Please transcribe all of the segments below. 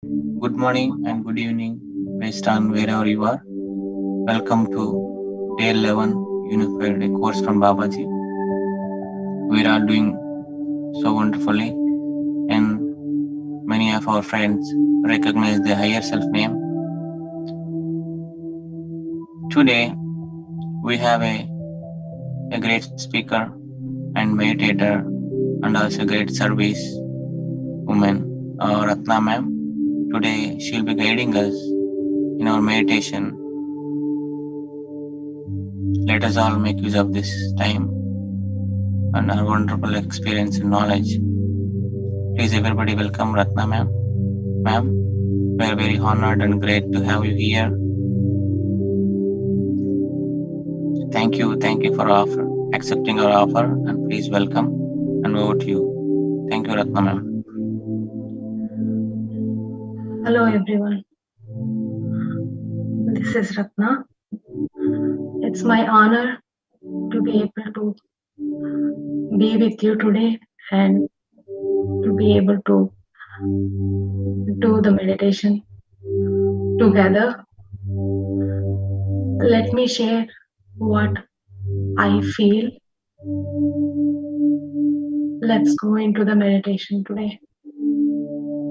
Good morning and good evening, based on wherever you are. Welcome to Day 11 Unified, a course from Babaji. We are doing so wonderfully, and many of our friends recognize the higher self name. Today, we have a great speaker and meditator, and also a great service woman, Ratna ma'am. Today, she'll be guiding us in our meditation. Let us all make use of this time and our wonderful experience and knowledge. Please, everybody, welcome Ratna ma'am. Ma'am, we are very honored and great to have you here. Thank you for accepting our offer, and please welcome and over to you. Thank you, Ratna ma'am. Hello everyone, this is Ratna. It's my honor to be able to be with you today and to be able to do the meditation together. Let me share what I feel. Let's go into the meditation today.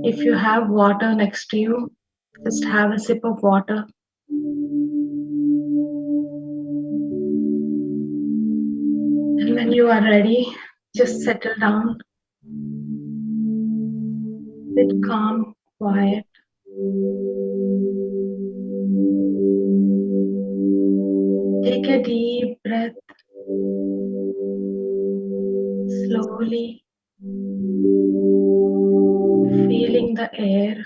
If you have water next to you, just have a sip of water. And when you are ready, just settle down. Sit calm, quiet. Take a deep breath slowly, feeling the air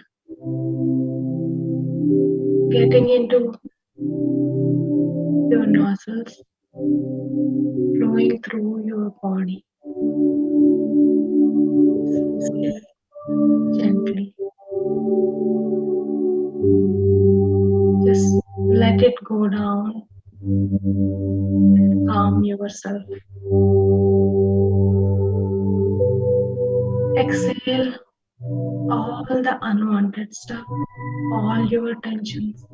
getting into your nostrils, flowing through your body gently. Just let it go down, calm yourself. Exhale all the unwanted stuff, all your tensions,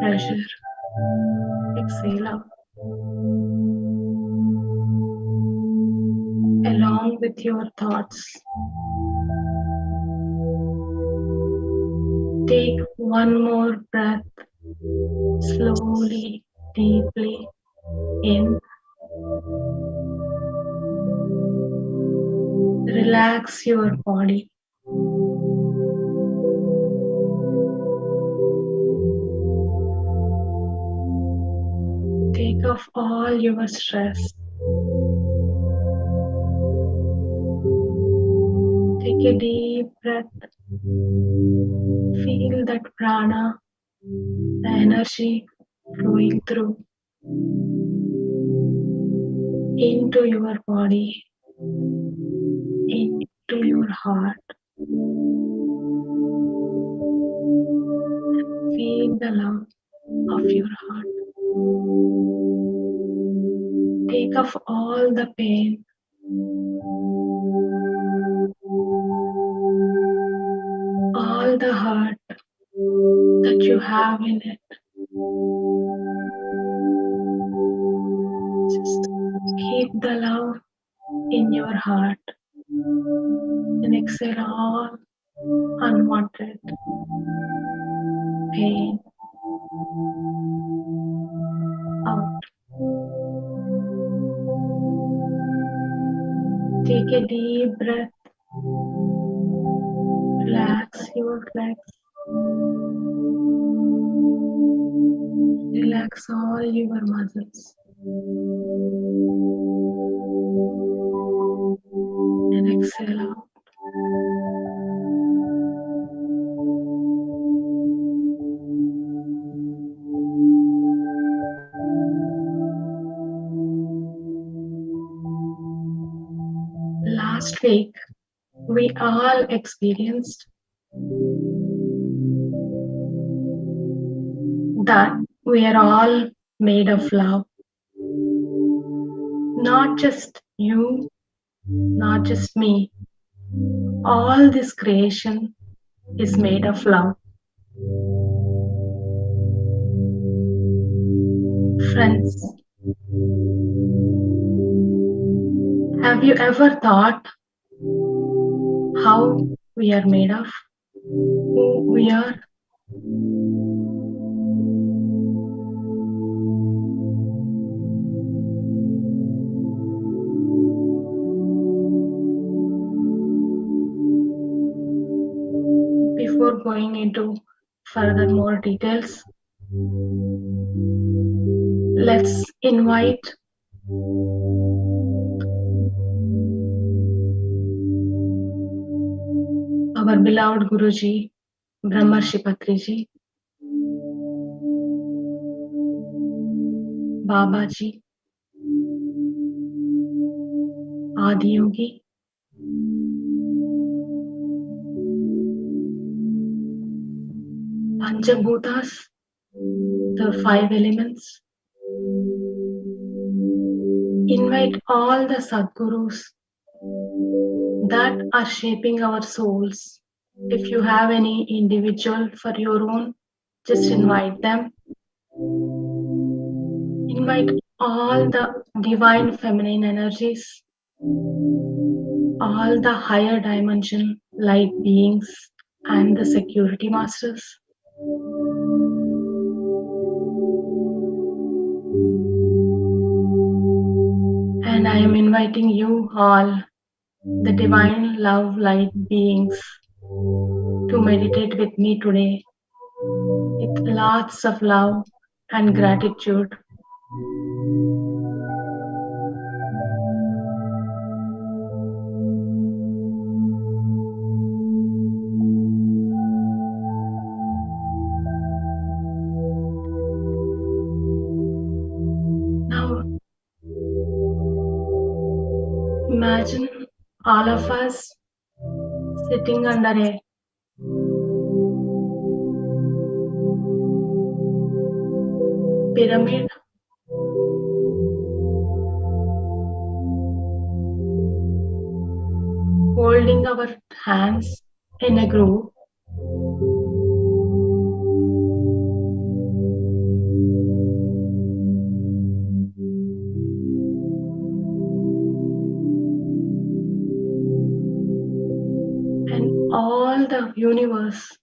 pressure. Exhale out. Along with your thoughts, take one more breath slowly, deeply in. Relax your body. Take off all your stress. Take a deep breath. Feel that prana, the energy flowing through into your body, into your heart. Feel the love of your heart. Take off all the pain. All the hurt that you have in it. Just keep the love in your heart and exhale all unwanted pain out. Take a deep breath. Relax your legs. Relax all your muscles. And exhale out. Last week, we all experienced that we are all made of love. Not just you, not just me. All this creation is made of love. Friends, have you ever thought how we are made of? Who we are? Before going into further more details, let's invite our beloved Guruji, Brahmarshi Patriji, Babaji, Adiyogi, Panchabhutas, the 5 elements. Invite all the Sadgurus that are shaping our souls. If you have any individual for your own, just invite them. Invite all the divine feminine energies, all the higher dimension light beings, and the security masters. And I am inviting you all, the divine love light beings, to meditate with me today with lots of love and gratitude. Now, imagine all of us sitting under a pyramid, holding our hands in a group. And all the universe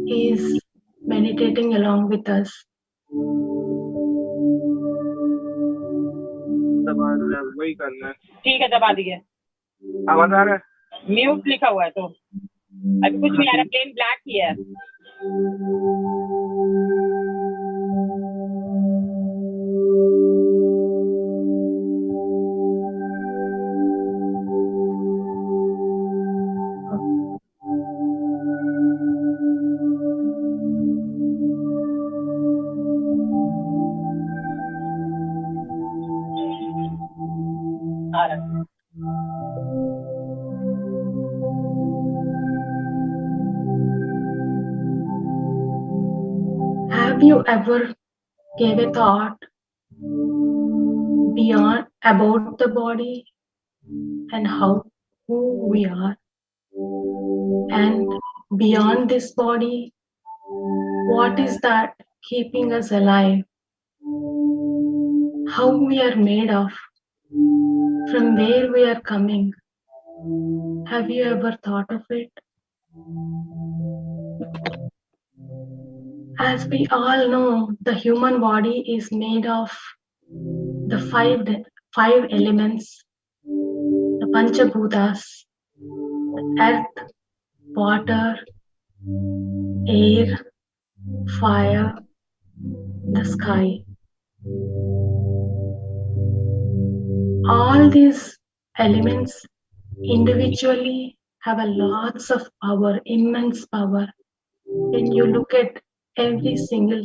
is meditating along with us. वही करना है। ठीक है, दबा दिए। आवाज आ रहा है? म्यूट लिखा हुआ है तो अभी कुछ नहीं आ रहा, प्लेन ब्लैक ही है। आ रहा है। Have you ever gave a thought beyond about the body and how who we are, and beyond this body, what is that keeping us alive, how we are made of, from where we are coming? Have you ever thought of it? As we all know, the human body is made of the five elements, the Panchabhutas, earth, water, air, fire, the sky. All these elements individually have a lots of power, immense power. When you look at every single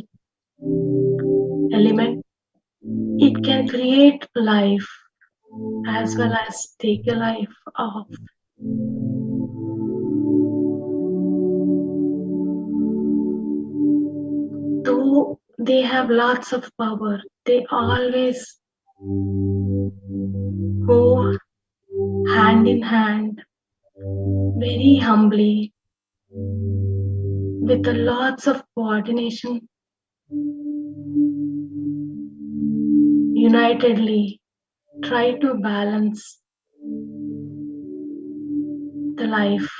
element, it can create life as well as take a life off. Though they have lots of power, they always go hand in hand, very humbly, with lots of coordination, unitedly try to balance the life.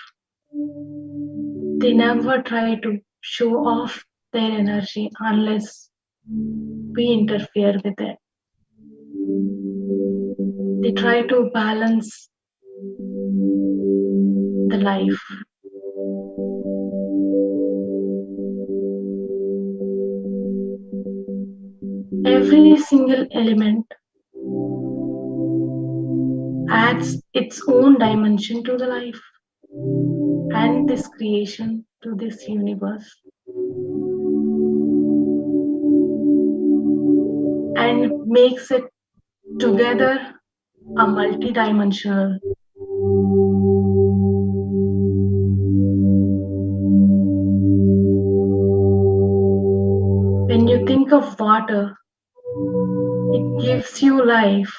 They never try to show off their energy unless we interfere with it. They try to balance the life. Every single element adds its own dimension to the life and this creation to this universe, and makes it together a multidimensional. When you think of water, it gives you life,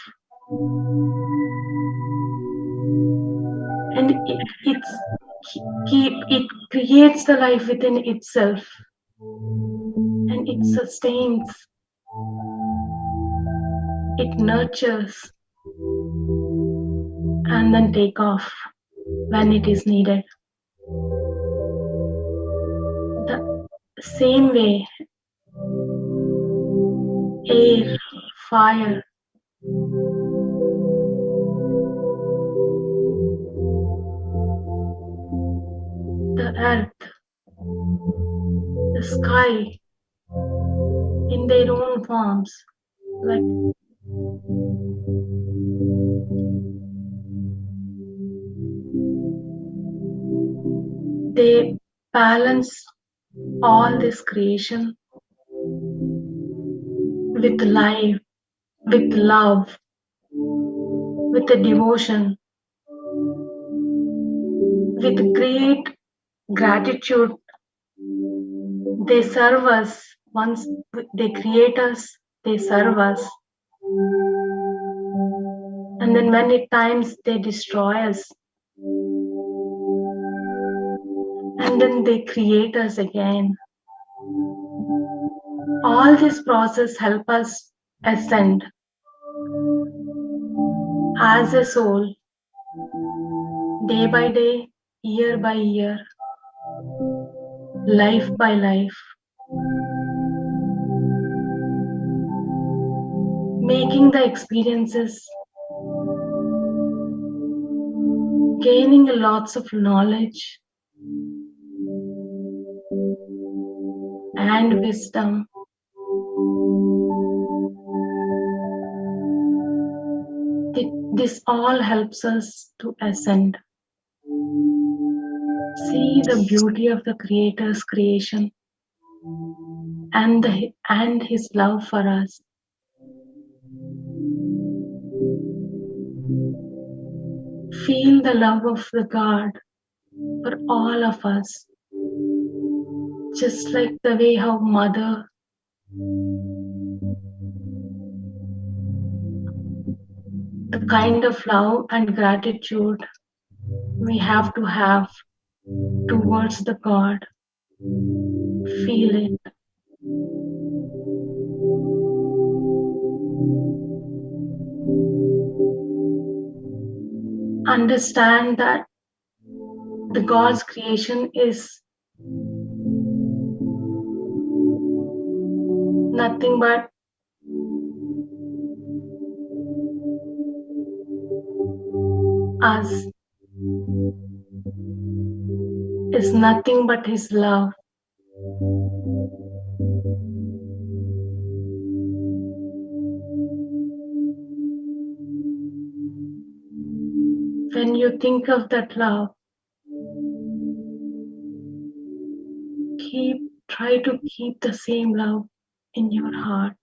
and it creates the life within itself, and it sustains, it nurtures, and then take off when it is needed. The same way, air, fire, the earth, the sky, in their own forms, like they balance all this creation with life, with love, with the devotion, with great gratitude. They serve us. Once they create us, they serve us. And then when at times they destroy us, and then they create us again. All this process help us ascend as a soul, day by day, year by year, life by life, making the experiences, gaining lots of knowledge and wisdom. This all helps us to ascend. See the beauty of the Creator's creation and His love for us. Feel the love of the God for all of us, just like the way how Mother the kind of love and gratitude we have to have towards the God. Feel it. Understand that the God's creation is nothing but us, is nothing but His love. When you think of that love, try to keep the same love in your heart.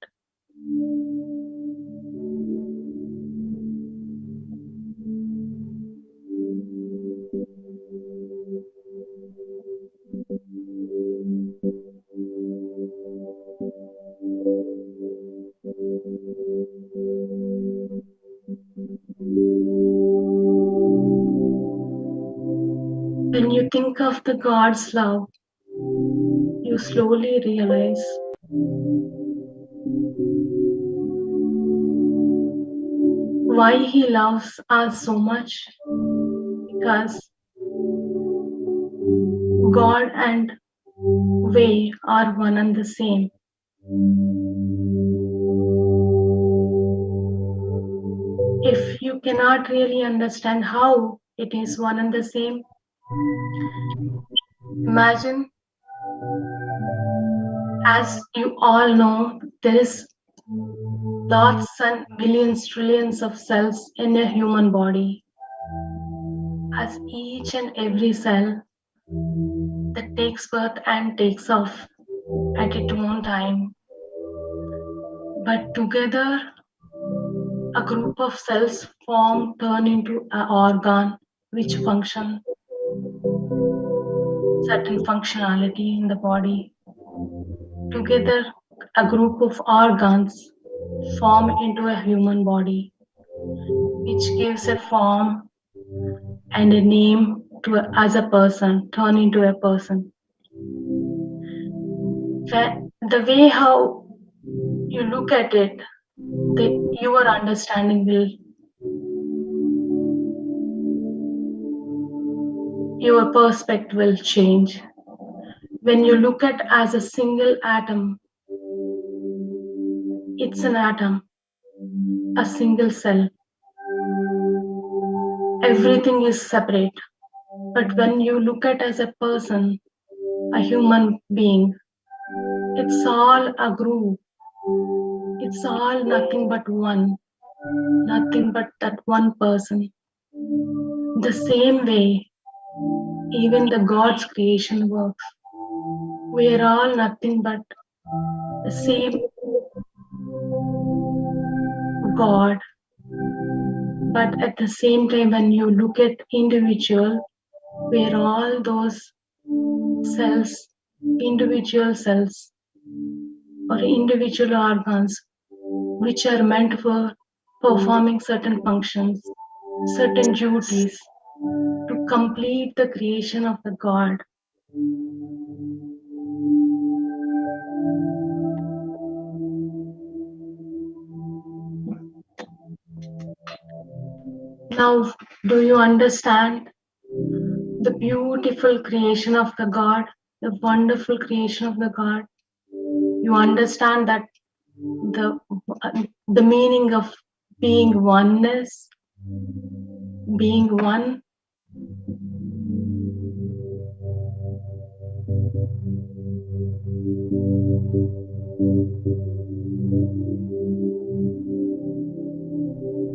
When you think of the God's love, you slowly realize why he loves us so much, because God and way are one and the same. If you cannot really understand how it is one and the same, imagine, as you all know, there is lots and millions, trillions of cells in a human body. As each and every cell that takes birth and takes off at its own time. But together, a group of cells turn into an organ which function certain functionality in the body. Together, a group of organs form into a human body, which gives a form and a name to as a person, turn into a person. The way how you look at it, your understanding will, your perspective will change. When you look at as a single atom, it's an atom, a single cell. Everything is separate. But when you look at as a person, a human being, it's all a group. It's all nothing but one, nothing but that one person. The same way, even the God's creation works. We are all nothing but the same God. But at the same time, when you look at individual, we are all those cells, individual cells or individual organs, which are meant for performing certain functions, certain duties to complete the creation of the God. Now, do you understand the beautiful creation of the God, the wonderful creation of the God? You understand that the meaning of being oneness, being one.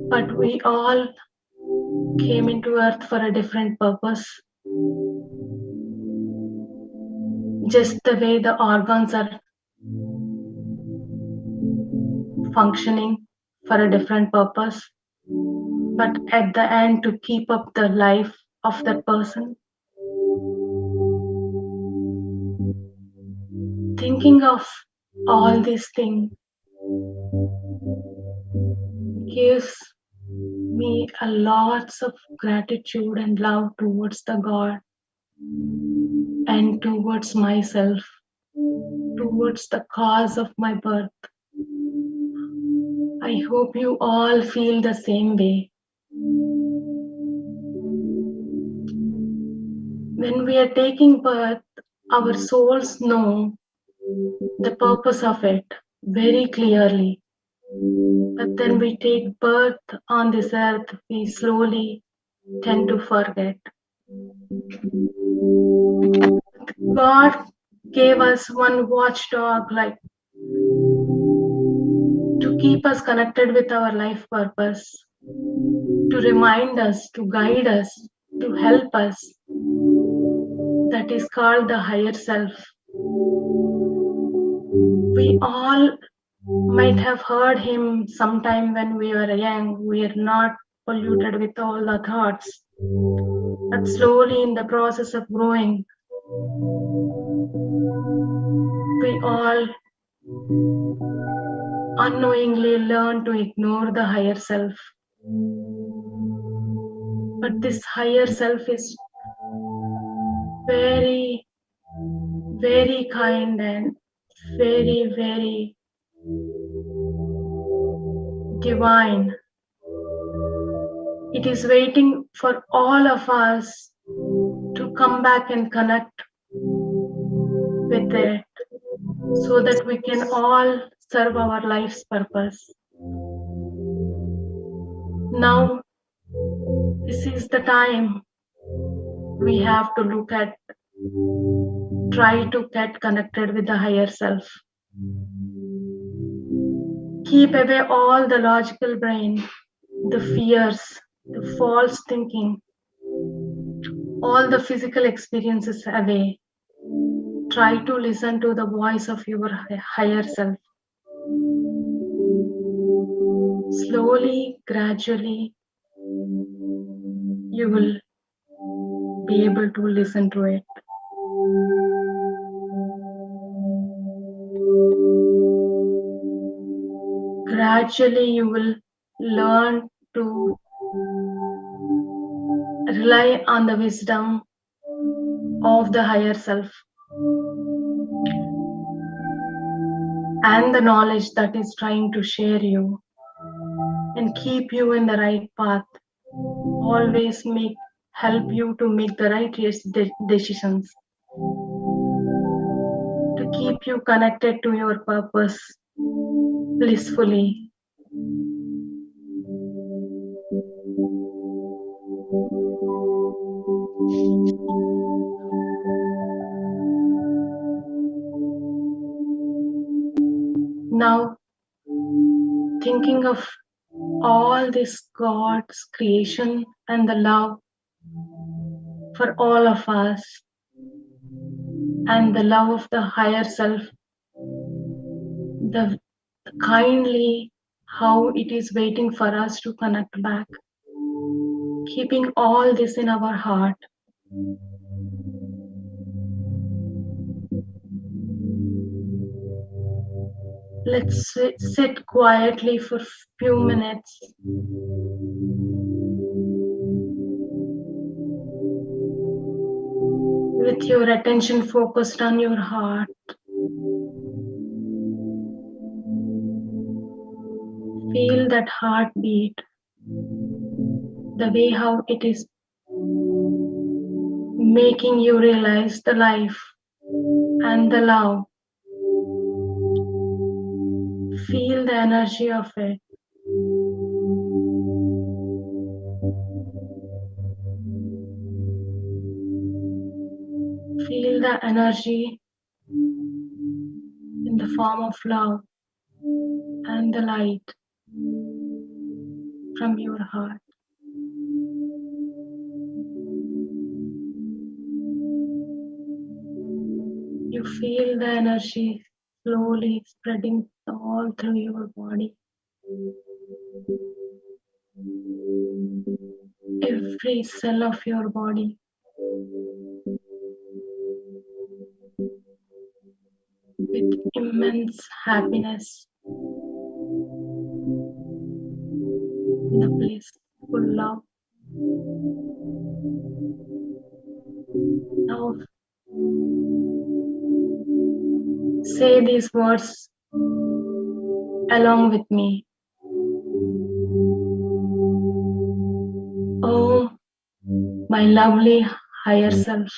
But we all came into earth for a different purpose. Just the way the organs are functioning for a different purpose, but at the end to keep up the life of that person. Thinking of all these things gives me a lots of gratitude and love towards the God and towards myself, towards the cause of my birth. I hope you all feel the same way. When we are taking birth, our souls know the purpose of it very clearly. But then we take birth on this earth, we slowly tend to forget. God gave us one watchdog like to keep us connected with our life purpose, to remind us, to guide us, to help us. That is called the higher self. We all might have heard him sometime when we were young. We are not polluted with all the thoughts. But slowly in the process of growing, we all unknowingly learn to ignore the higher self. But this higher self is very, very kind and very, very divine. It is waiting for all of us to come back and connect with it so that we can all serve our life's purpose. Now, this is the time we have to look at, try to get connected with the higher self. Keep away all the logical brain, the fears, the false thinking, all the physical experiences away. Try to listen to the voice of your higher self. Slowly, gradually, you will be able to listen to it. Gradually, you will learn to rely on the wisdom of the higher self and the knowledge that is trying to share you and keep you in the right path. Always help you to make the right decisions, to keep you connected to your purpose blissfully. Now, thinking of all this God's creation and the love for all of us and the love of the higher self, the kindly how it is waiting for us to connect back. Keeping all this in our heart, let's sit quietly for a few minutes. With your attention focused on your heart. Feel that heartbeat, the way how it is making you realize the life and the love. Feel the energy of it. Feel the energy in the form of love and the light from your heart. You feel the energy slowly spreading all through your body. Every cell of your body. With immense happiness. The blissful love. Now, say these words along with me. Oh, my lovely higher self.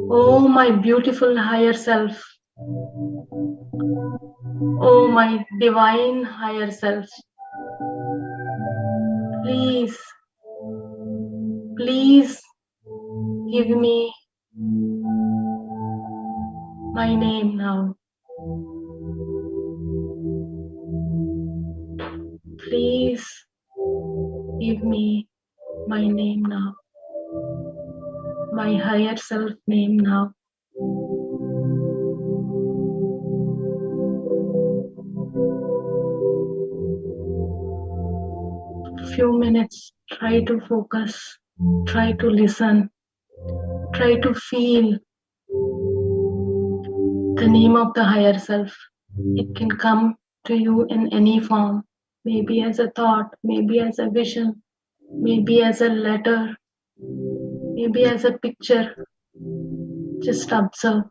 Oh, my beautiful higher self. Oh, my divine higher self. Please, please give me my name now. Please give me my name now. My higher self name now. Few minutes, try to focus, try to listen, try to feel the name of the higher self. It can come to you in any form, maybe as a thought, maybe as a vision, maybe as a letter, maybe as a picture. Just observe.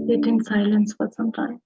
Sit in silence for some time.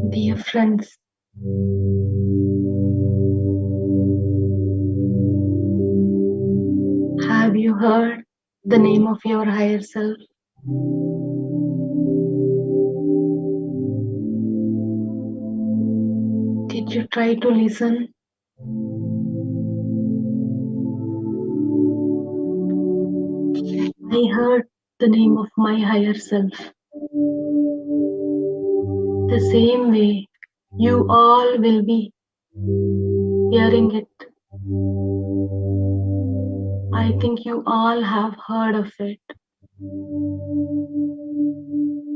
Dear friends, have you heard the name of your higher self? Did you try to listen? I heard the name of my higher self. The same way you all will be hearing it. I think you all have heard of it.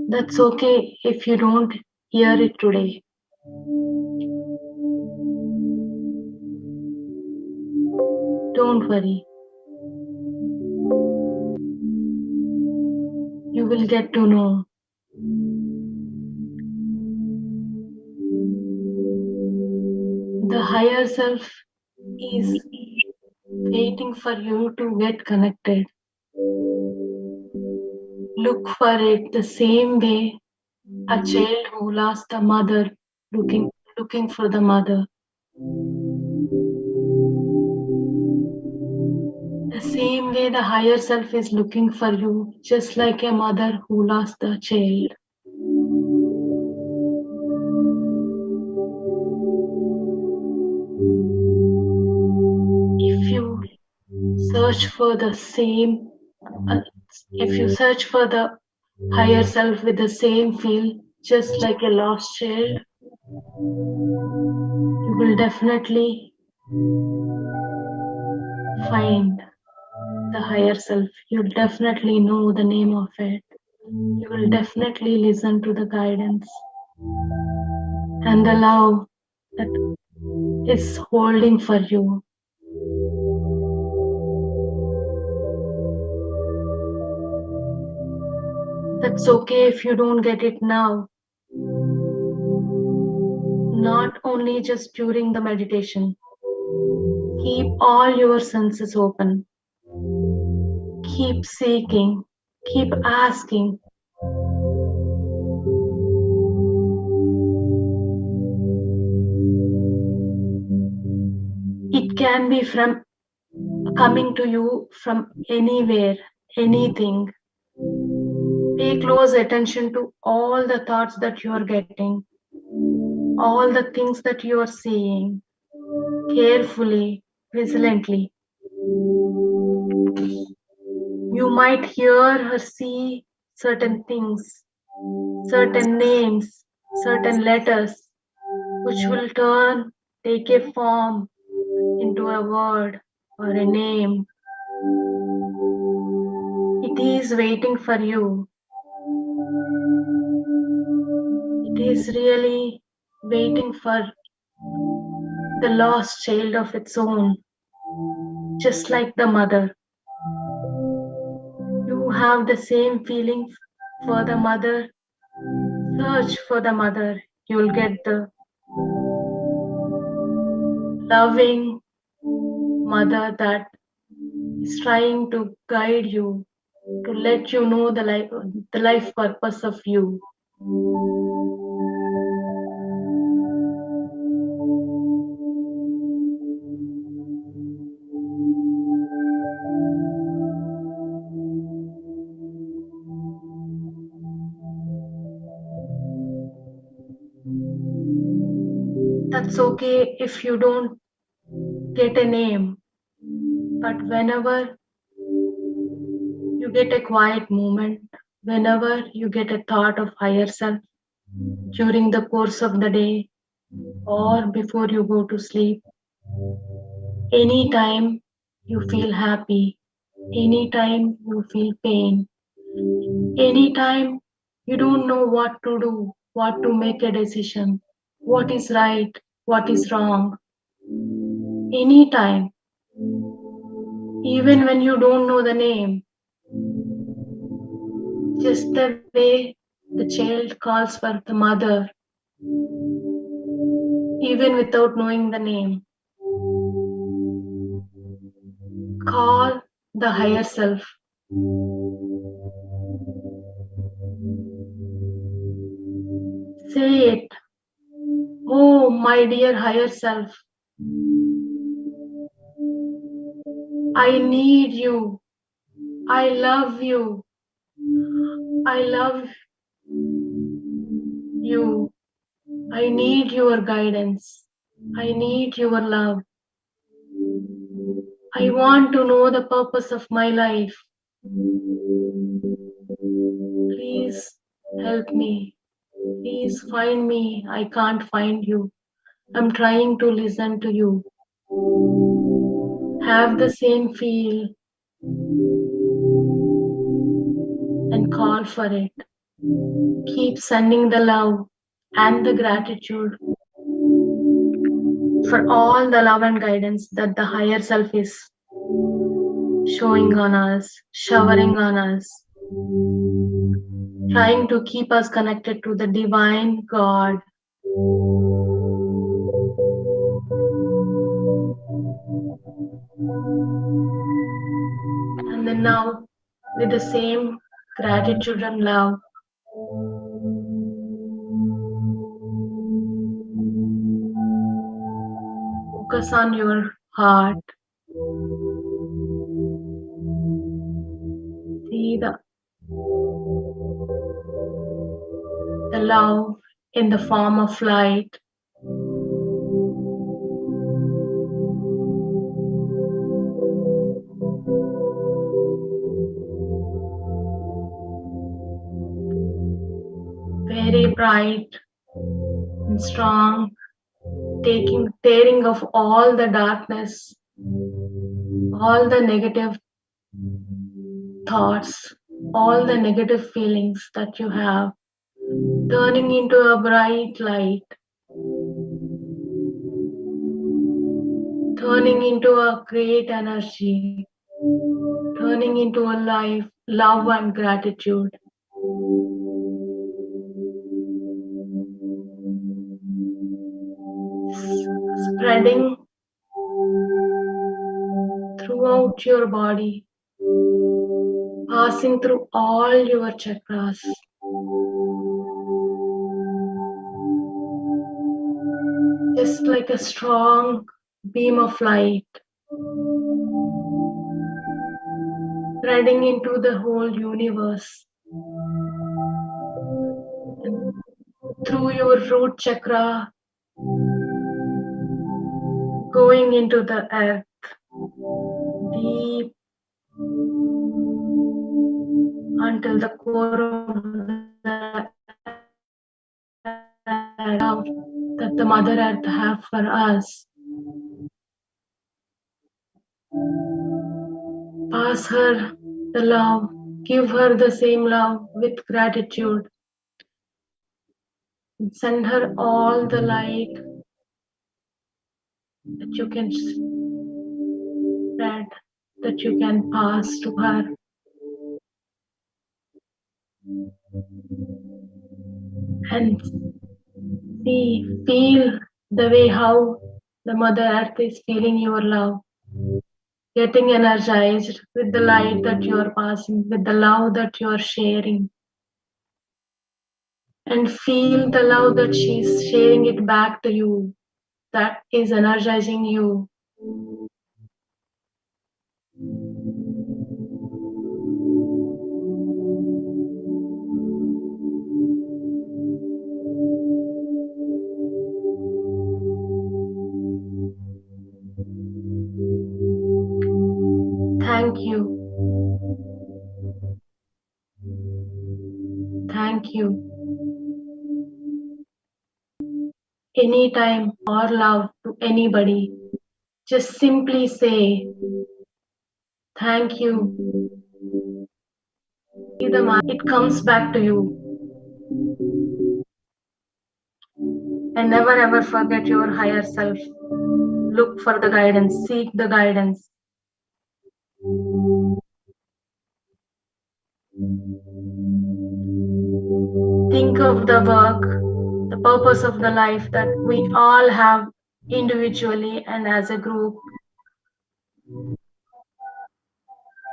That's okay if you don't hear it today. Don't worry. You will get to know. The higher self is waiting for you to get connected. Look for it the same way a child who lost a mother looking for the mother. The same way the higher self is looking for you, just like a mother who lost the child. If you search for the same, if you search for the higher self with the same feel, just like a lost child, you will definitely find the higher self. You'll definitely know the name of it. You will definitely listen to the guidance and the love that is holding for you. That's okay if you don't get it now. Not only just during the meditation. Keep all your senses open. Keep seeking. Keep asking. It can be from coming to you from anywhere, anything. Pay close attention to all the thoughts that you are getting, all the things that you are seeing, carefully, vigilantly. You might hear or see certain things, certain names, certain letters, which will take a form into a word or a name. It is waiting for you. It is really waiting for the lost child of its own, just like the mother. You have the same feelings for the mother. Search for the mother. You'll get the loving mother that is trying to guide you, to let you know the life purpose of you. That's okay if you don't get a name, but whenever you get a quiet moment, whenever you get a thought of higher self during the course of the day or before you go to sleep, anytime you feel happy, anytime you feel pain, anytime you don't know what to do, what to make a decision, what is right, what is wrong, anytime, even when you don't know the name, just the way the child calls for the mother, even without knowing the name. Call the higher self. Say it. Oh, my dear higher self, I need you. I love you. I love you. I need your guidance. I need your love. I want to know the purpose of my life. Please help me. Please find me. I can't find you. I'm trying to listen to you. Have the same feel and call for it. Keep sending the love and the gratitude for all the love and guidance that the higher self is showing on us, showering on us, trying to keep us connected to the divine God. And then now, with the same gratitude and love, focus on your heart. See the love in the form of light. Very bright and strong, tearing off all the darkness, all the negative thoughts, all the negative feelings that you have, turning into a bright light, turning into a great energy, turning into a life, love and gratitude. Spreading throughout your body, passing through all your chakras. Just like a strong beam of light, spreading into the whole universe. And through your root chakra, going into the earth, deep until the core of the love that the Mother Earth have for us. Pass her the love, give her the same love with gratitude. Send her all the light that you can spread, that you can pass to her. And see, feel the way how the Mother Earth is feeling your love, getting energized with the light that you are passing, with the love that you are sharing. And feel the love that she's sharing it back to you, that is energizing you. Thank you. Thank you. Anytime or love to anybody, just simply say, thank you. It comes back to you. And never ever forget your higher self. Look for the guidance, seek the guidance. Think of the work, the purpose of the life that we all have individually and as a group.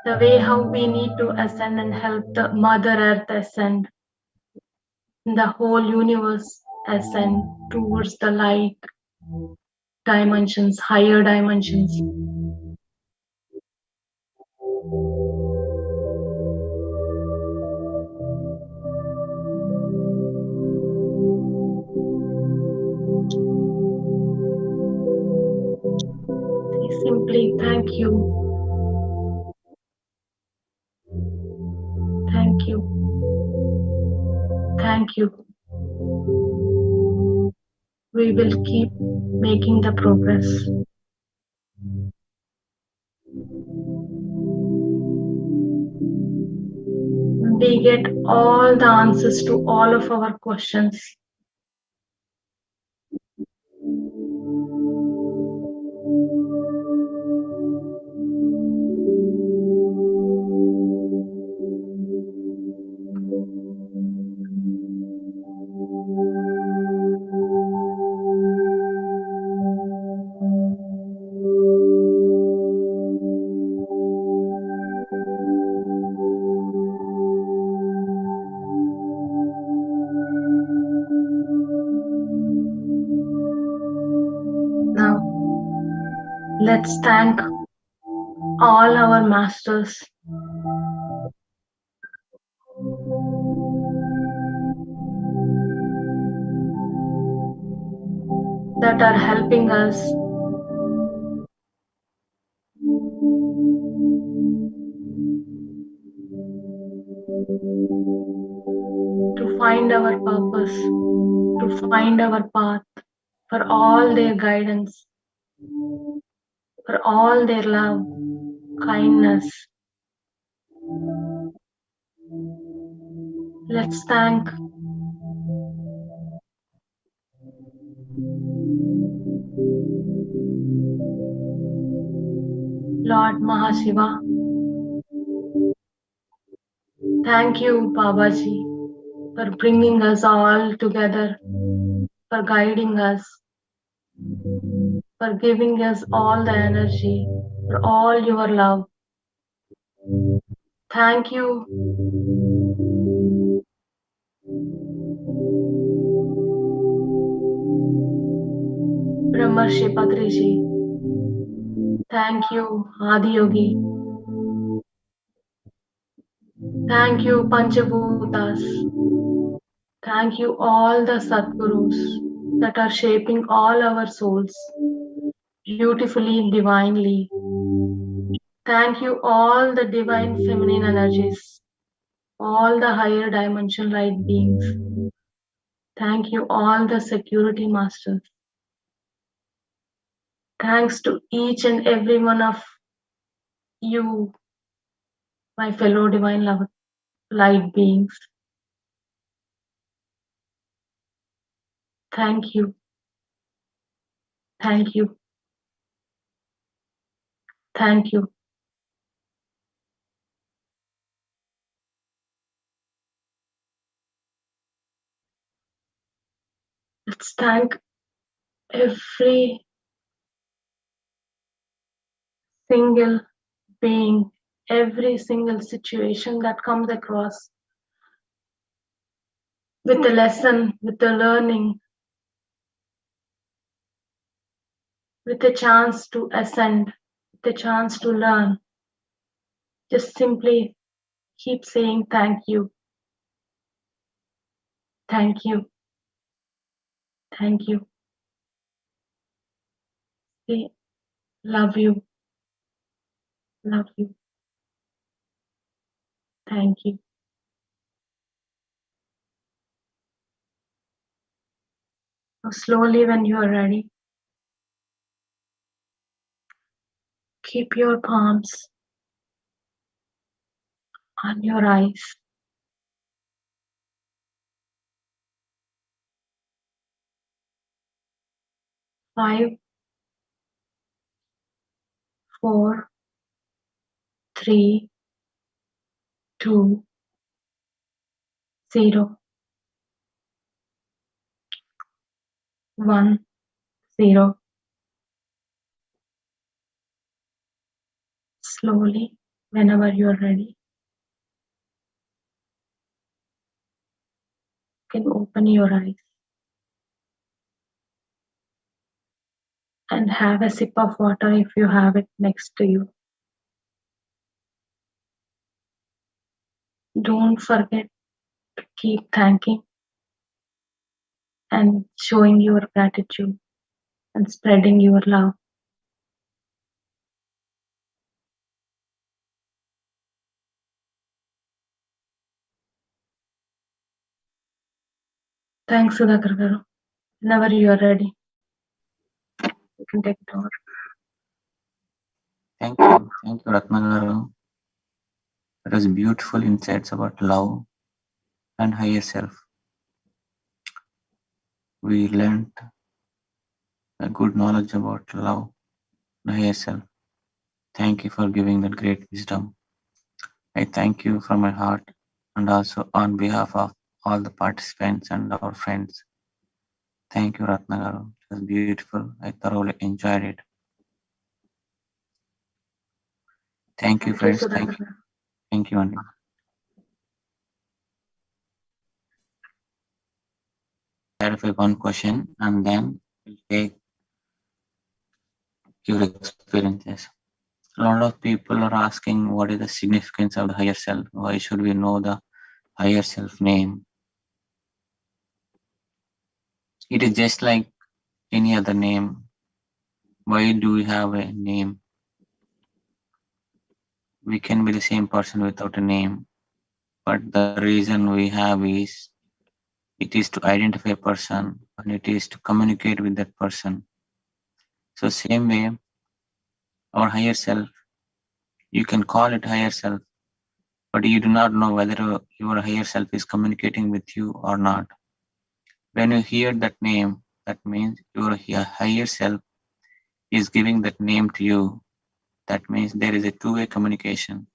The way how we need to ascend and help the Mother Earth ascend, the whole universe ascend towards the light dimensions, higher dimensions. Simply thank you. Thank you. Thank you. We will keep making the progress. We get all the answers to all of our questions. Now, let's thank all our masters that are helping us to find our purpose, to find our path, for all their guidance, for all their love, kindness. Let's thank Lord Mahashiva. Thank you, Babaji, for bringing us all together, for guiding us, for giving us all the energy, for all your love. Thank you, Brahmarshi Patriji. Thank you, Adiyogi. Thank you, Panchabhutas. Thank you, all the Satgurus that are shaping all our souls beautifully, divinely. Thank you, all the divine feminine energies all the higher dimension light beings. Thank you, all the security masters. Thanks to each and every one of you, my fellow divine love, light beings. Thank you. Thank you. Thank you. Let's thank every single being, every single situation that comes across with a lesson, with a learning, with a chance to ascend, with a chance to learn. Just simply keep saying thank you, thank you, thank you. Say love you, thank you. Now slowly, when you are ready, keep your palms on your eyes. 5, 4, 3, 2, 0, 1, 0. Slowly, whenever you are ready, you can open your eyes and have a sip of water if you have it next to you. Don't forget to keep thanking and showing your gratitude and spreading your love. Thanks, Sudhakar Garu. Whenever you are ready, you can take it over. Thank you. Thank you, Ratnagaru. That was beautiful insights about love and higher self. We learned a good knowledge about love and higher self. Thank you for giving that great wisdom. I thank you from my heart and also on behalf of all the participants and our friends. Thank you, Ratnagaru. It was beautiful. I thoroughly enjoyed it. Thank you, friends. Sudhakar Garu. Thank you, Andy. Clarify one question and then we'll take your experiences. A lot of people are asking what is the significance of the higher self? Why should we know the higher self name? It is just like any other name. Why do we have a name? We can be the same person without a name, but the reason we have is it is to identify a person and it is to communicate with that person. So same way, our higher self, you can call it higher self, but you do not know whether your higher self is communicating with you or not. When you hear that name, that means your higher self is giving that name to you. That means there is a two-way communication.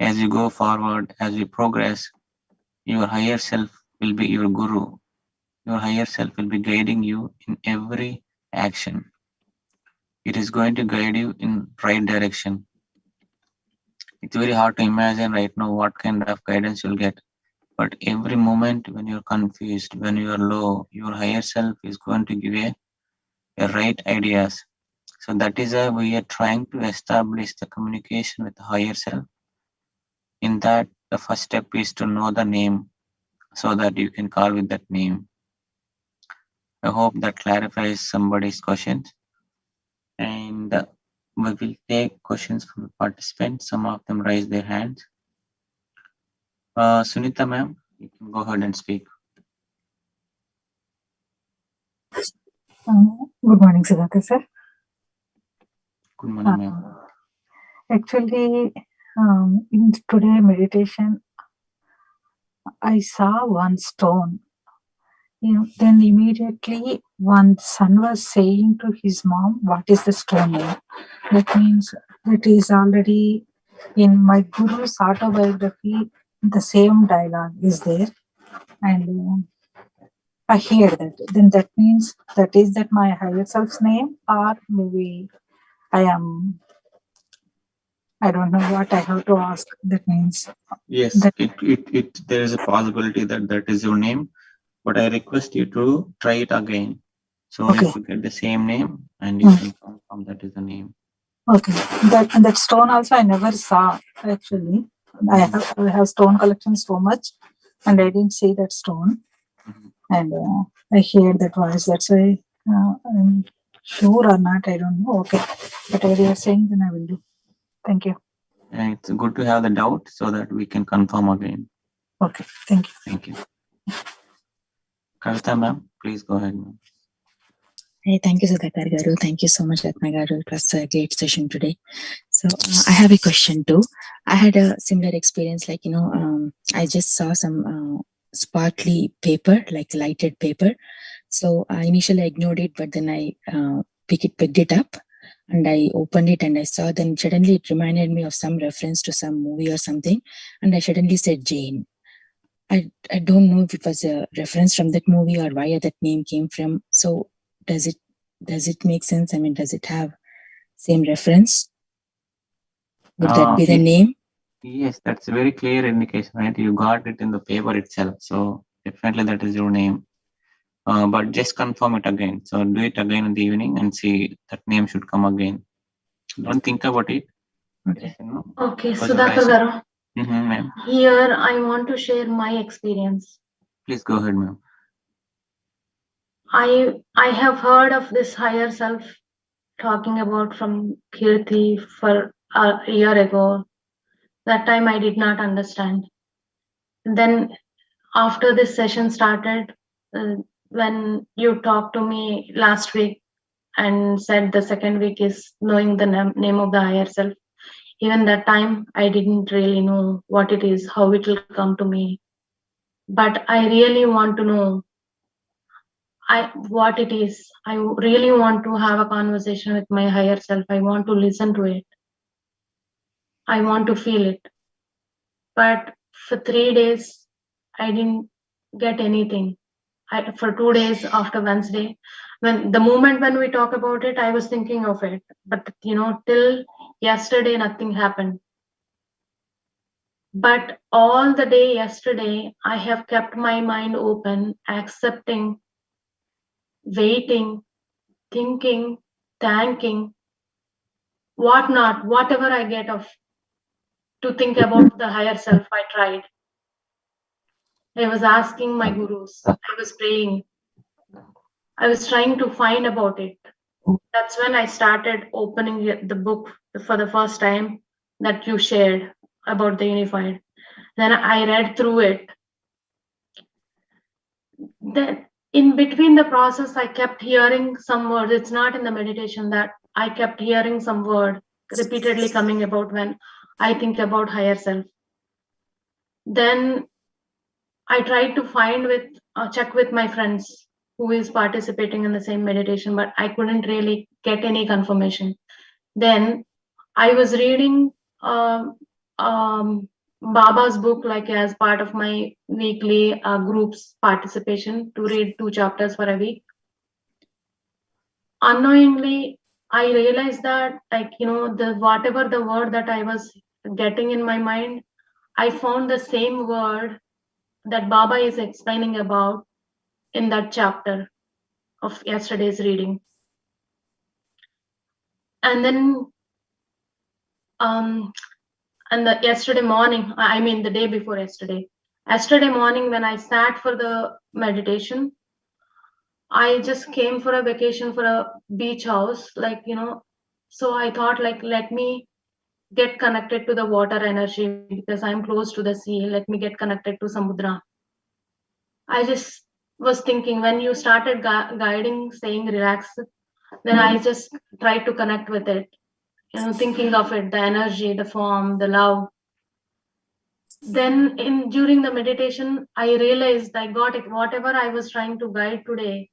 As you go forward, as you progress, your higher self will be your guru. Your higher self will be guiding you in every action. It is going to guide you in right direction. It's very hard to imagine right now what kind of guidance you'll get. But every moment when you're confused, when you are low, your higher self is going to give a right ideas. So that is why we are trying to establish the communication with the higher self. In that, the first step is to know the name so that you can call with that name. I hope that clarifies somebody's questions. And we will take questions from the participants. Some of them raise their hands. Sunita ma'am, you can go ahead and speak. Good morning, Sudhakar sir. Good morning, ma'am. Actually, in today meditation, I saw one stone. Then immediately one son was saying to his mom, "What is the stone name?" That means it is already in my guru's autobiography. The same dialogue is there, and I hear that. Then that means that is that my higher self's name, or maybe I am. I don't know what I have to ask. That means Yes, that there is a possibility that is your name, but I request you to try it again. So okay. if you get the same name and you can confirm that is the name. Okay. That stone also I never saw actually. I have stone collection so much, and I didn't see that stone. And I hear that voice. That's why I'm sure or not. I don't know. Okay. Whatever you are saying, then I will do. Thank you. And it's good to have the doubt so that we can confirm again. Okay. Thank you. Thank you. Kavita ma'am, please go ahead, ma'am. Hey, thank you, Sudhakar Garu. Thank you so much, Ratna Garu. It was a great session today. So I have a question too. I had a similar experience, like, I just saw some sparkly paper, like lighted paper. So initially I ignored it, but then I picked it up and I opened it and I saw, then suddenly it reminded me of some reference to some movie or something. And I suddenly said Jane. I don't know if it was a reference from that movie or where that name came from. So does it make sense? I mean, does it have same reference? Would that be the name? Yes, that's a very clear indication, right? You got it in the paper itself. So definitely that is your name. But just confirm it again. So do it again in the evening and see that name should come again. Don't think about it. Okay. Okay, Sudhakar Garu. Ma'am. Here I want to share my experience. Please go ahead, ma'am. I have heard of this higher self talking about from Kirti for a year ago. That time I did not understand. Then after this session started, when you talked to me last week and said the second week is knowing the name of the higher self, even that time I didn't really know what it is, how it will come to me. But I really want to know what it is. I really want to have a conversation with my higher self. I want to listen to it. I want to feel it. But for 3 days, I didn't get anything. For 2 days after Wednesday, when the moment when we talk about it, I was thinking of it. But till yesterday, nothing happened. But all the day yesterday, I have kept my mind open, accepting, waiting, thinking, thanking, whatnot, whatever I get of to think about the higher self. I tried. I was asking my gurus. I was praying. I was trying to find about it. That's when I started opening the book for the first time that you shared about the unified. Then I read through it. Then in between the process, I kept hearing some words. It's not in the meditation that I kept hearing some word repeatedly coming about when I think about higher self. Then I tried to check with my friends who is participating in the same meditation, but I couldn't really get any confirmation. Then I was reading Baba's book, like as part of my weekly groups participation, to read 2 chapters for a week. Unknowingly, I realized that, whatever the word that I was getting in my mind, I found the same word that Baba is explaining about in that chapter of yesterday's reading. And then yesterday morning, I mean the day before yesterday morning, when I sat for the meditation, I just came for a vacation for a beach house, so I thought, let me get connected to the water energy because I'm close to the sea. Let me get connected to Samudra. I just was thinking when you started guiding, saying relax, then I just tried to connect with it, thinking of it, the energy, the form, the love. Then during the meditation, I realized I got it. Whatever I was trying to guide today,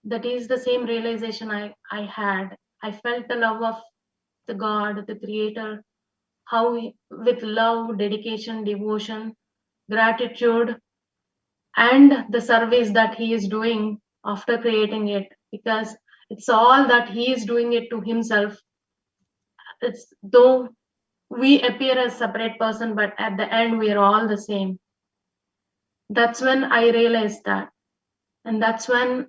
that is the same realization I had. I felt the love of the God, the Creator, how with love, dedication, devotion, gratitude, and the service that He is doing after creating it, because it's all that He is doing it to Himself. It's though we appear as separate person, but at the end we are all the same. That's when I realized that, and that's when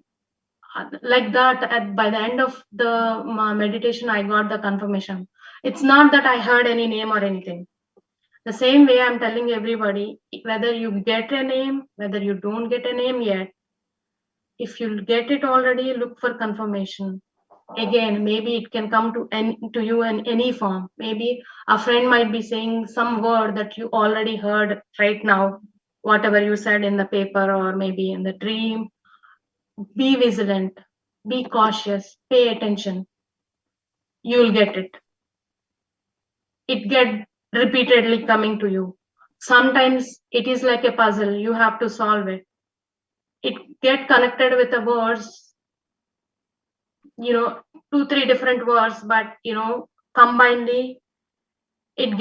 like that by the end of the meditation I got the confirmation. It's not that I heard any name or anything. The same way I'm telling everybody, whether you get a name, whether you don't get a name yet, if you get it already, look for confirmation. Again, maybe it can come to you in any form. Maybe a friend might be saying some word that you already heard right now, whatever you said in the paper or maybe in the dream. Be vigilant, be cautious, pay attention. You'll get it. It get repeatedly coming to you. Sometimes it is like a puzzle. You have to solve it. It get connected with the words, 2-3 different words, but combinedly it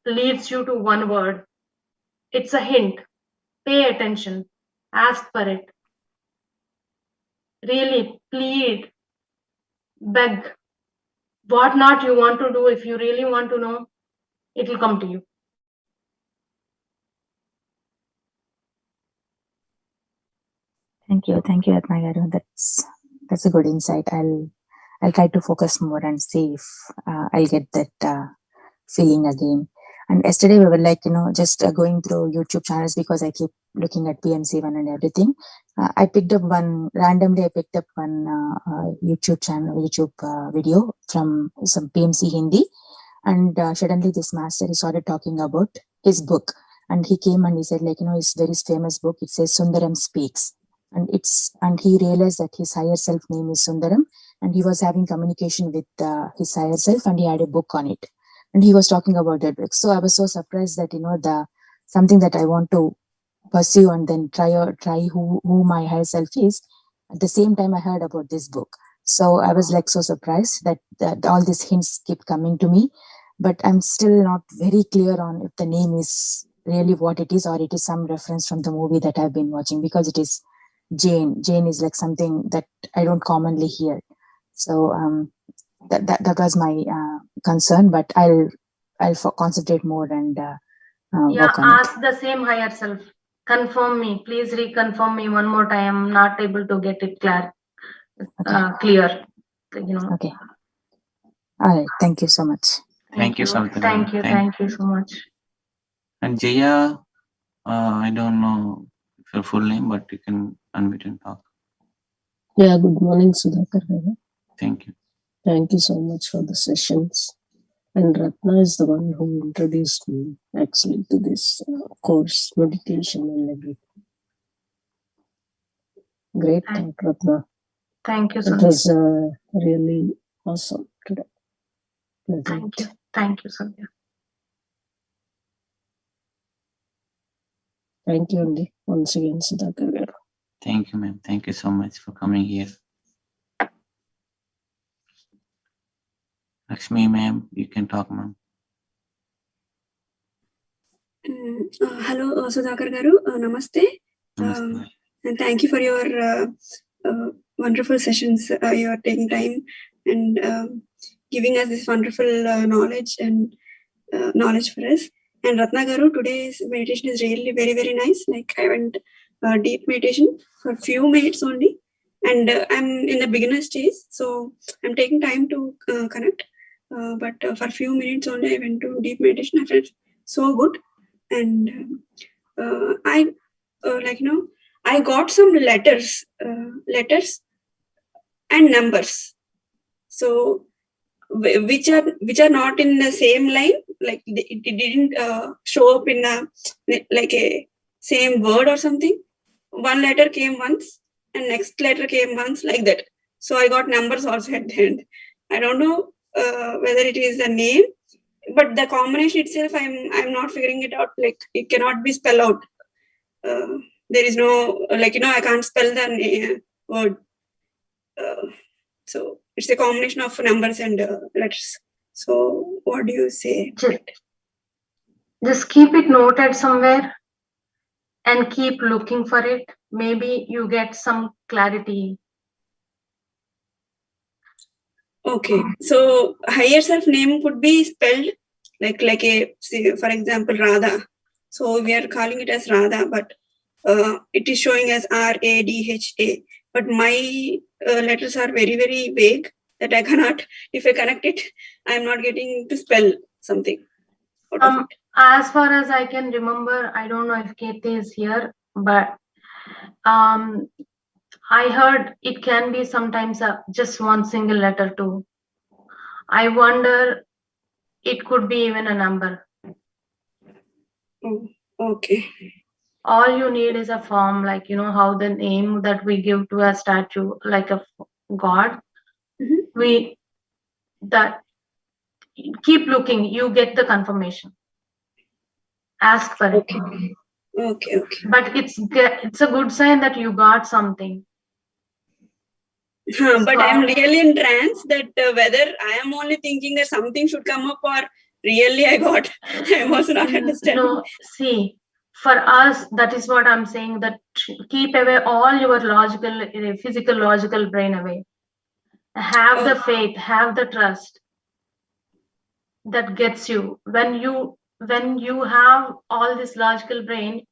leads you to one word. It's a hint. Pay attention. Ask for it. Really plead, beg. What not you want to do, if you really want to know, it will come to you. Thank you, Atma Garu. That's a good insight. I'll try to focus more and see if I'll get that feeling again. And yesterday we were just going through YouTube channels because I keep looking at PMC1 and everything. I picked up one YouTube video from some PMC Hindi, and suddenly this master he started talking about his book, and he came and he said his very famous book. It says Sundaram Speaks, and he realized that his higher self name is Sundaram, and he was having communication with his higher self, and he had a book on it. And he was talking about that book. So I was so surprised that, something that I want to pursue and then try who my higher self is. At the same time, I heard about this book. So I was so surprised that all these hints keep coming to me, but I'm still not very clear on if the name is really what it is or it is some reference from the movie that I've been watching, because it is Jane. Jane is something that I don't commonly hear. So, that was my concern, but I'll concentrate more and work on ask the same higher self. Confirm me, please reconfirm me one more time. I'm not able to get it clear. Okay. Okay. All right. Thank you so much. Thank you, Savita. Thank you so much. And Jaya, I don't know your full name, but you can unmute and talk. Yeah, good morning, Sudhakar. Thank you. Thank you so much for the sessions. And Ratna is the one who introduced me actually to this course, meditation and everything. Great talk, Ratna. Thank you, It was really awesome today. Thank you. Thank you, Sandhya. Thank you, Andy. Once again, Sudhakar. Thank you, ma'am. Thank you so much for coming here. Lakshmi, ma'am, you can talk, ma'am. Hello, Sudhakar Garu. Namaste. Namaste. And thank you for your wonderful sessions. You are taking time and giving us this wonderful knowledge for us. And Ratna Garu, today's meditation is really very, very nice. I went deep meditation for a few minutes only. And I'm in the beginner stage, so I'm taking time to connect. But for a few minutes only, I went to deep meditation. I felt so good. And I got some letters and numbers. So which are which are not in the same line, like it didn't show up in like a same word or something. One letter came once and next letter came once, like that. So I got numbers also at the end. I don't know whether it is a name, but the combination itself, I'm not figuring it out. Like it cannot be spelled out. There is no, like, I can't spell the word. So it's a combination of numbers and letters. So what do you say? Just keep it noted somewhere and keep looking for it. Maybe you get some clarity. Okay, so higher self name could be spelled like a, say, for example, Radha. So we are calling it as Radha, but it is showing as RADHA. But my letters are very, very vague that I cannot, if I connect it, I'm not getting to spell something out of it. As far as I can remember, I don't know if Kate is here, but I heard it can be sometimes just one single letter too. I wonder it could be even a number. Oh, okay. All you need is a form, like, how the name that we give to a statue, like a god. That keep looking, you get the confirmation. Ask for it. Okay. But it's a good sign that you got something. But I'm really in trance that whether I am only thinking that something should come up or really I got. I was not understanding. No, see, for us, that is what I'm saying, that keep away all your physical logical brain away. Have the faith, have the trust that gets you. When you have all this logical brain,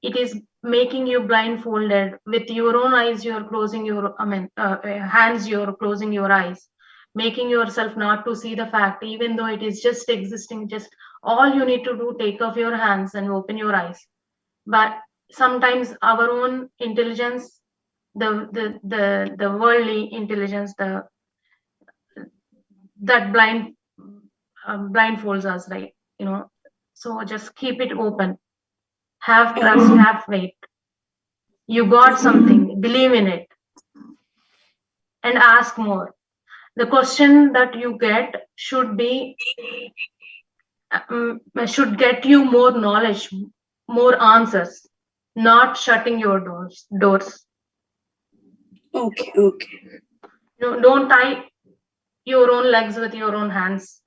it is making you blindfolded. With your own eyes, you're closing your, hands, you're closing your eyes, making yourself not to see the fact, even though it is just existing. Just all you need to do, take off your hands and open your eyes. But sometimes our own intelligence, the worldly intelligence, that blindfolds us, right? So just keep it open. Have trust, have faith. You got something, believe in it, and ask more. The question that you get should get you more knowledge, more answers, not shutting your doors. Okay. Don't tie your own legs with your own hands.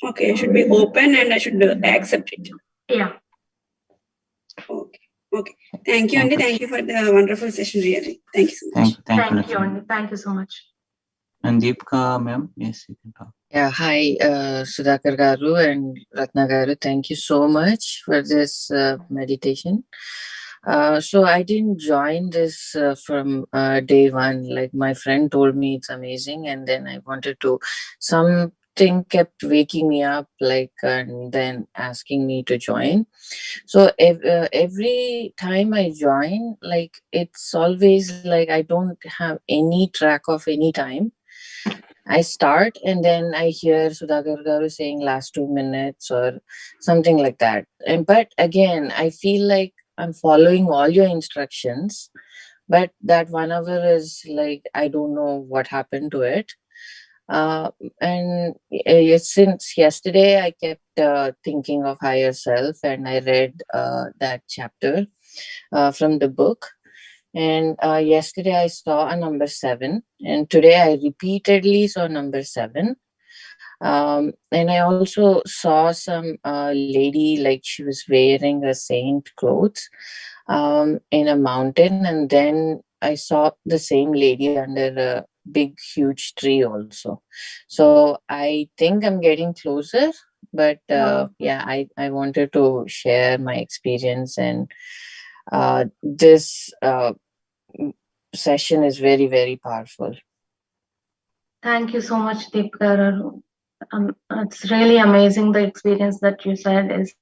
Okay, I should be open and I should accept it. Yeah. Okay. Thank you, Andy. Thank you for the wonderful session, really. Thank you so much. Thank you, Andy. Thank you so much. And Deepika, ma'am, yes, you can talk. Yeah, hi, Sudhakar Garu and Ratna Garu. Thank you so much for this meditation. So I didn't join this from day one. Like my friend told me it's amazing, and then I wanted to. Something kept waking me up, and then asking me to join. So every time I join, it's always like I don't have any track of any time. I start and then I hear Sudhakar Garu saying last 2 minutes or something like that. But again, I feel like I'm following all your instructions, but that 1 hour is like, I don't know what happened to it. And since yesterday, I kept thinking of higher self, and I read that chapter from the book. And yesterday I saw a number 7, and today I repeatedly saw number 7. And I also saw some lady, like she was wearing a saint clothes in a mountain, and then I saw the same lady under a big huge tree also. So I think I'm getting closer, but yeah, I wanted to share my experience, and this session is very, very powerful. Thank you so much, Deepika. It's really amazing, the experience that you said is.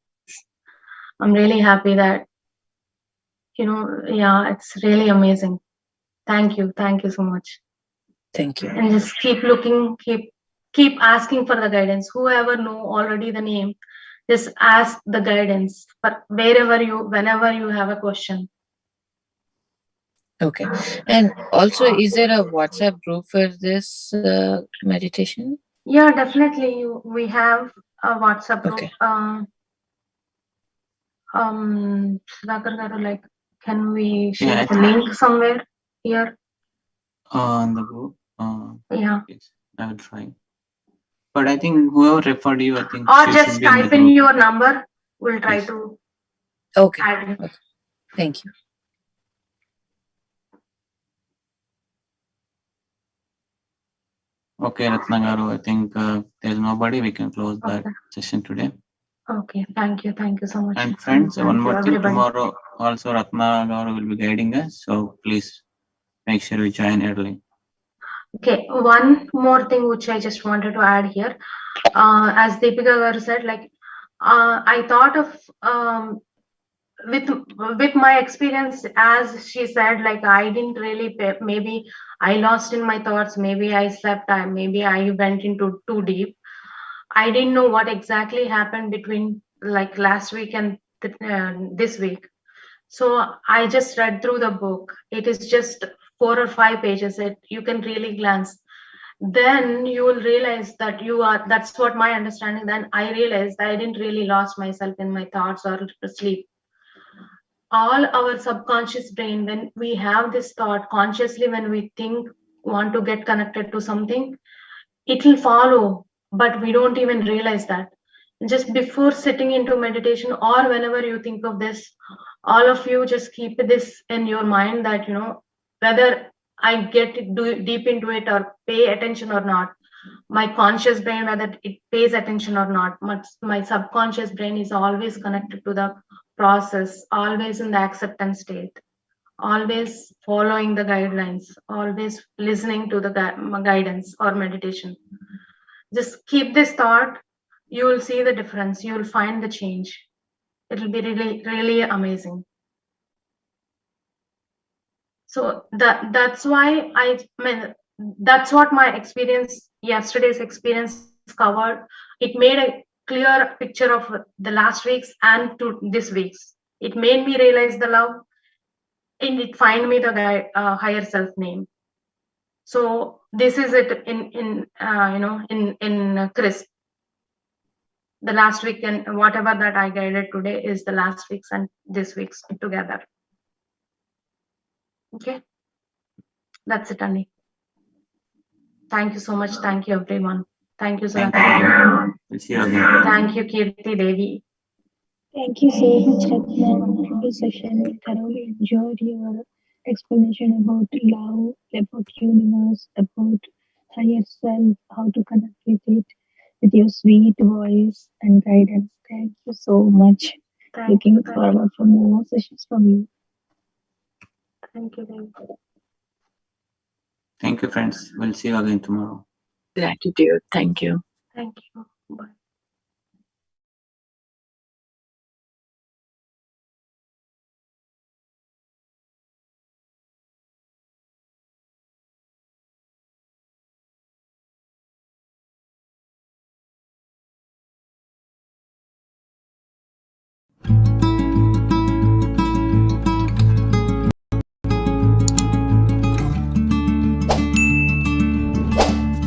I'm really happy that, yeah, it's really amazing. Thank you so much. Thank you. And just keep looking, keep keep asking for the guidance. Whoever know already the name, just ask the guidance for whenever you have a question. Okay. And also, is there a WhatsApp group for this meditation? Yeah, definitely. We have a WhatsApp group. Okay. Sudhakar garu, like, can we share Yeah, the link somewhere here? On the group. Yeah. Yes, I will try. But I think whoever referred you, I think Or she just should be in the type in group. your number. We'll try Yes. to Okay. add it. Okay. Thank you. Okay, Ratna garu, I think there's nobody. We can close that session today. Okay, thank you so much. And friends, Thank one you, more thing, everybody. tomorrow also Ratna garu will be guiding us, so please make sure you join early. Okay, one more thing which I just wanted to add here. As Deepika garu said, like, I thought of with my experience, as she said, like, I didn't really maybe I lost in my thoughts, maybe I slept, maybe I went into too deep. I didn't know what exactly happened between like last week and this week. So I just read through the book. It is just 4 or 5 pages. You can really glance. Then you will realize that that's what my understanding. Then I realized I didn't really lost myself in my thoughts or sleep. All our subconscious brain, when we have this thought consciously, when we think, want to get connected to something, it will follow, but we don't even realize that. Just before sitting into meditation, or whenever you think of this, all of you just keep this in your mind that, whether I get deep into it or pay attention or not, my conscious brain, whether it pays attention or not, my subconscious brain is always connected to the process, always in the acceptance state, always following the guidelines, always listening to the guidance or meditation. Just keep this thought. You will see the difference. You will find the change. It will be really, really amazing. So that's why I mean, that's what my experience, yesterday's experience covered. It made a clear picture of the last week's and to this week's. It made me realize the love, and it find me the higher self name. So this is it in Crisp. The last week and whatever that I guided today is the last week's and this week's together. Okay, that's it, Annie. Thank you so much. Thank you, everyone. Thank you, Sudhakar. Thank you, Kirti Devi. Thank you so much, Ratna. Wonderful session. Thoroughly enjoyed your explanation about love, about universe, about higher self, how to connect with it, with your sweet voice and guidance. Thank you so much. Looking forward for more sessions from you. Thank you, Devi. Thank you, friends. We'll see you again tomorrow. Gratitude. Thank you. Thank you. Bye.